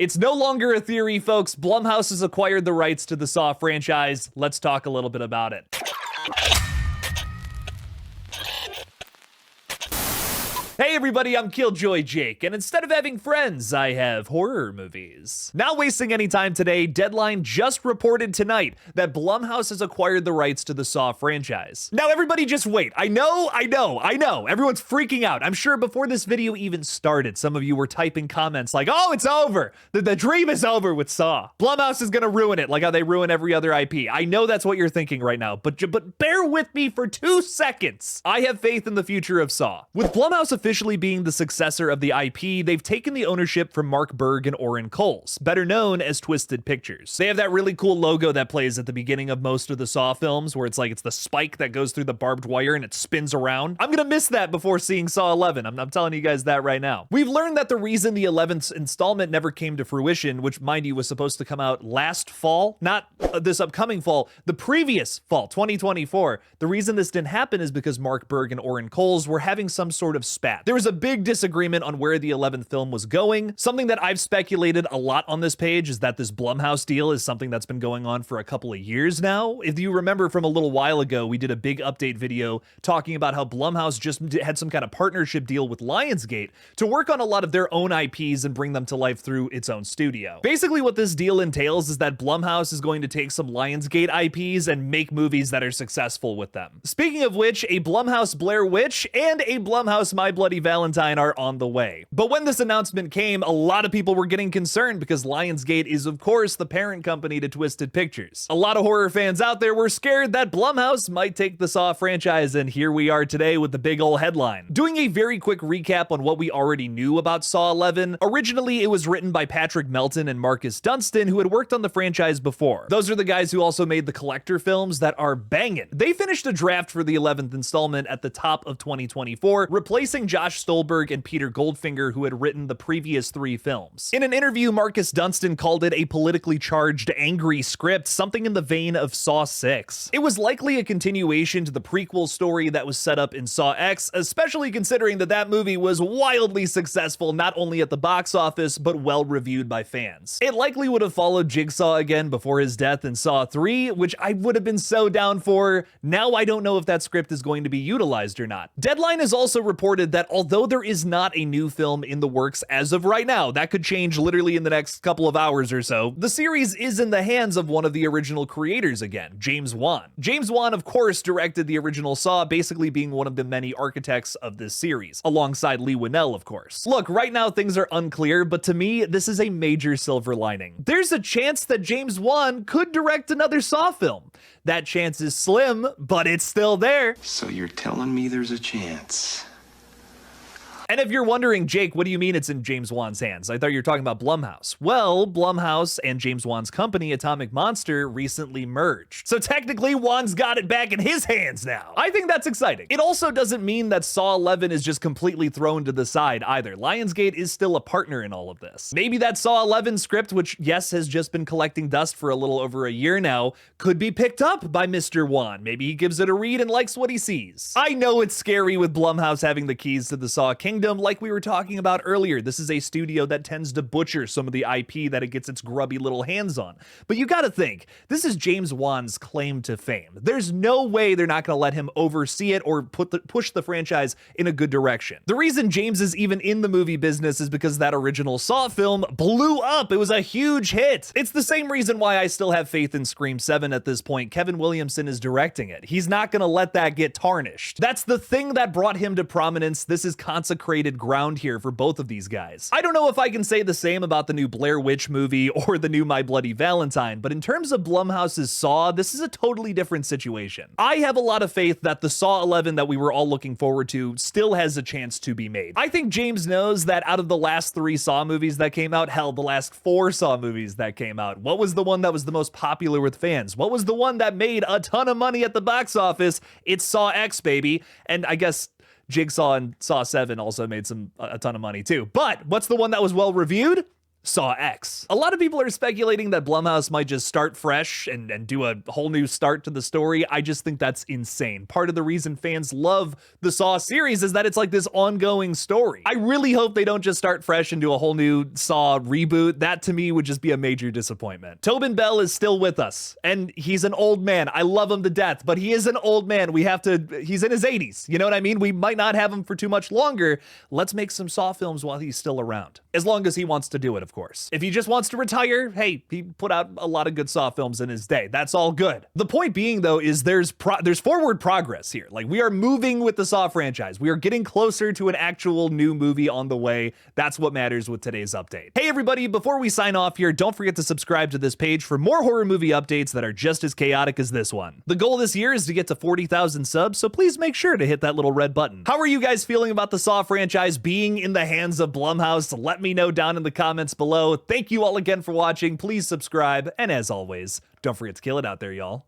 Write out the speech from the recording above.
It's no longer a theory, folks. Blumhouse has acquired the rights to the Saw franchise. Let's talk a little bit about it. Hey everybody, I'm Killjoy Jake, and instead of having friends, I have horror movies. Not wasting any time today, Deadline just reported tonight that Blumhouse has acquired the rights to the Saw franchise. Now everybody just wait. I know. Everyone's freaking out. I'm sure before this video even started, some of you were typing comments like, oh, it's over. The dream is over with Saw. Blumhouse is gonna ruin it like how they ruin every other IP. I know that's what you're thinking right now, but bear with me for 2 seconds. I have faith in the future of Saw. With Blumhouse officially being the successor of the IP, they've taken the ownership from Mark Berg and Oren Coles, better known as Twisted Pictures. They have that really cool logo that plays at the beginning of most of the Saw films, where it's the spike that goes through the barbed wire and it spins around. I'm gonna miss that before seeing Saw 11. I'm telling you guys that right now. We've learned that the reason the 11th installment never came to fruition, which mind you was supposed to come out last fall, not this upcoming fall, the previous fall, 2024. The reason this didn't happen is because Mark Berg and Oren Coles were having some sort of spat. There was a big disagreement on where the 11th film was going. Something that I've speculated a lot on this page is that this Blumhouse deal is something that's been going on for a couple of years now. If you remember from a little while ago, we did a big update video talking about how Blumhouse just had some kind of partnership deal with Lionsgate to work on a lot of their own IPs and bring them to life through its own studio. Basically what this deal entails is that Blumhouse is going to take some Lionsgate IPs and make movies that are successful with them. Speaking of which, a Blumhouse Blair Witch and a Blumhouse My Bloody Valentine are on the way. But when this announcement came, a lot of people were getting concerned because Lionsgate is of course the parent company to Twisted Pictures. A lot of horror fans out there were scared that Blumhouse might take the Saw franchise, and here we are today with the big ol' headline. Doing a very quick recap on what we already knew about Saw 11, originally it was written by Patrick Melton and Marcus Dunstan, who had worked on the franchise before. Those are the guys who also made the Collector films that are banging. They finished a draft for the 11th installment at the top of 2024, replacing Josh Stolberg and Peter Goldfinger, who had written the previous 3 films. In an interview, Marcus Dunstan called it a politically charged, angry script, something in the vein of Saw 6. It was likely a continuation to the prequel story that was set up in Saw X, especially considering that that movie was wildly successful not only at the box office, but well reviewed by fans. It likely would have followed Jigsaw again before his death in Saw 3, which I would have been so down for. Now I don't know if that script is going to be utilized or not. Deadline has also reported that although there is not a new film in the works as of right now, that could change literally in the next couple of hours or so, the series is in the hands of one of the original creators again, James Wan. James Wan, of course, directed the original Saw, basically being one of the many architects of this series, alongside Lee Winnell, of course. Look, right now things are unclear, but to me, this is a major silver lining. There's a chance that James Wan could direct another Saw film. That chance is slim, but it's still there. So you're telling me there's a chance? And if you're wondering, Jake, what do you mean it's in James Wan's hands? I thought you were talking about Blumhouse. Well, Blumhouse and James Wan's company, Atomic Monster, recently merged. So technically, Wan's got it back in his hands now. I think that's exciting. It also doesn't mean that Saw 11 is just completely thrown to the side either. Lionsgate is still a partner in all of this. Maybe that Saw 11 script, which yes, has just been collecting dust for a little over a year now, could be picked up by Mr. Wan. Maybe he gives it a read and likes what he sees. I know it's scary with Blumhouse having the keys to the Saw Kingdom. Like we were talking about earlier, this is a studio that tends to butcher some of the IP that it gets its grubby little hands on. But you gotta think, this is James Wan's claim to fame. There's no way they're not gonna let him oversee it or push the franchise in a good direction. The reason James is even in the movie business is because that original Saw film blew up. It was a huge hit. It's the same reason why I still have faith in Scream 7 at this point. Kevin Williamson is directing it. He's not gonna let that get tarnished. That's the thing that brought him to prominence. This is consecrated ground here for both of these guys. I don't know if I can say the same about the new Blair Witch movie or the new My Bloody Valentine, but in terms of Blumhouse's Saw, this is a totally different situation. I have a lot of faith that the Saw 11 that we were all looking forward to still has a chance to be made. I think James knows that out of the last 3 Saw movies that came out, hell, the last 4 Saw movies that came out, what was the one that was the most popular with fans? What was the one that made a ton of money at the box office? It's Saw X, baby. And I guess Jigsaw and Saw 7 also made a ton of money too. But what's the one that was well reviewed? Saw X. A lot of people are speculating that Blumhouse might just start fresh and do a whole new start to the story. I just think that's insane. Part of the reason fans love the Saw series is that it's like this ongoing story. I really hope they don't just start fresh and do a whole new Saw reboot. That to me would just be a major disappointment. Tobin Bell is still with us, and he's an old man. I love him to death, but he is an old man. He's in his 80s. You know what I mean? We might not have him for too much longer. Let's make some Saw films while he's still around. As long as he wants to do it, of course. If he just wants to retire, hey, he put out a lot of good Saw films in his day. That's all good. The point being, though, is there's forward progress here. Like, we are moving with the Saw franchise. We are getting closer to an actual new movie on the way. That's what matters with today's update. Hey, everybody, before we sign off here, don't forget to subscribe to this page for more horror movie updates that are just as chaotic as this one. The goal this year is to get to 40,000 subs, so please make sure to hit that little red button. How are you guys feeling about the Saw franchise being in the hands of Blumhouse? Let me know down in the comments below. Thank you all again for watching. Please subscribe, and as always, don't forget to kill it out there, y'all.